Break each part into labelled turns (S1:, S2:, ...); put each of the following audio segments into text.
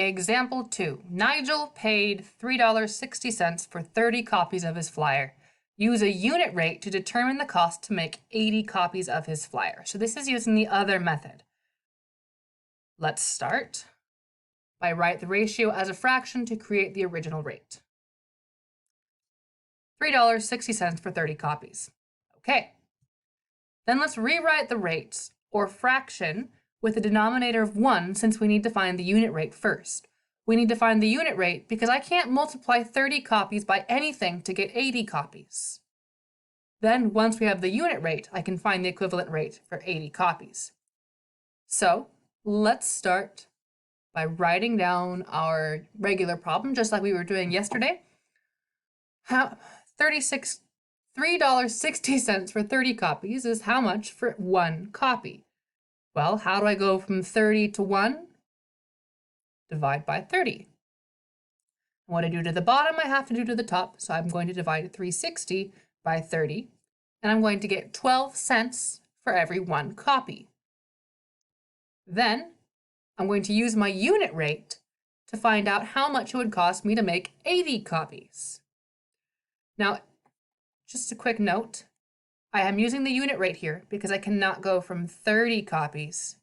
S1: Example 2. Nigel paid $3.60 for 30 copies of his flyer. Use a unit rate to determine the cost to make 80 copies of his flyer. So this is using the other method. Let's start by write the ratio as a fraction to create the original rate. $3.60 for 30 copies. Okay. Then let's rewrite the rates or fraction with a denominator of 1 since we need to find the unit rate first. We need to find the unit rate because I can't multiply 30 copies by anything to get 80 copies. Then once we have the unit rate, I can find the equivalent rate for 80 copies. So let's start by writing down our regular problem just like we were doing yesterday. $3.60 for 30 copies is how much for 1 copy? Well, how do I go from 30 to 1? Divide by 30. What I do to the bottom, I have to do to the top, so I'm going to divide 360 by 30, and I'm going to get 12 cents for every 1 copy. Then, I'm going to use my unit rate to find out how much it would cost me to make 80 copies. Now, just a quick note, I am using the unit rate here because I cannot go from 30 copies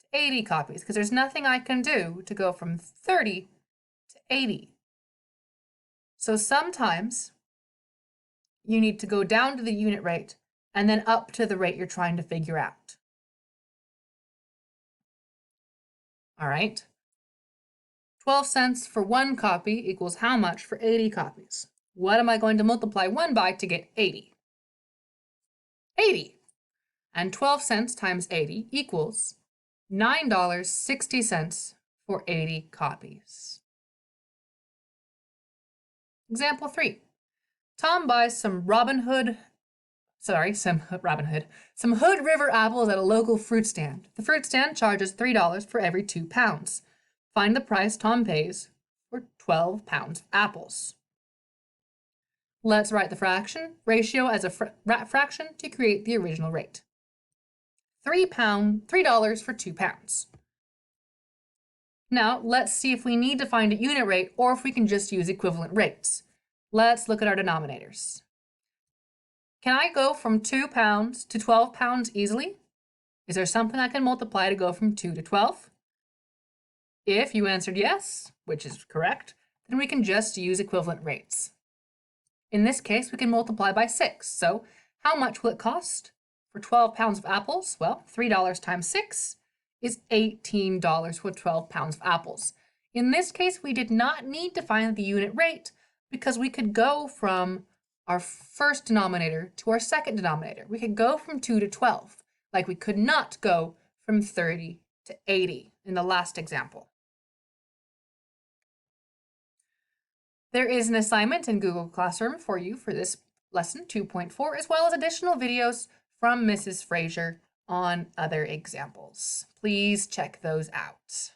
S1: to 80 copies because there's nothing I can do to go from 30 to 80. So sometimes you need to go down to the unit rate and then up to the rate you're trying to figure out. All right. 12 cents for 1 copy equals how much for 80 copies? What am I going to multiply 1 by to get 80? 80. And 12 cents times 80 equals $9.60 for 80 copies. Example 3. Tom buys some Hood River apples at a local fruit stand. The fruit stand charges $3 for every 2 pounds. Find the price Tom pays for 12 pounds of apples. Let's write the ratio as a fraction to create the original rate. $3 for 2 pounds. Now let's see if we need to find a unit rate or if we can just use equivalent rates. Let's look at our denominators. Can I go from 2 pounds to 12 pounds easily? Is there something I can multiply to go from 2 to 12? If you answered yes, which is correct, then we can just use equivalent rates. In this case, we can multiply by 6. So how much will it cost for 12 pounds of apples? Well, $3 times 6 is $18 for 12 pounds of apples. In this case, we did not need to find the unit rate because we could go from our first denominator to our second denominator. We could go from 2 to 12, like we could not go from 30 to 80 in the last example. There is an assignment in Google Classroom for you for this lesson 2.4, as well as additional videos from Mrs. Fraser on other examples. Please check those out.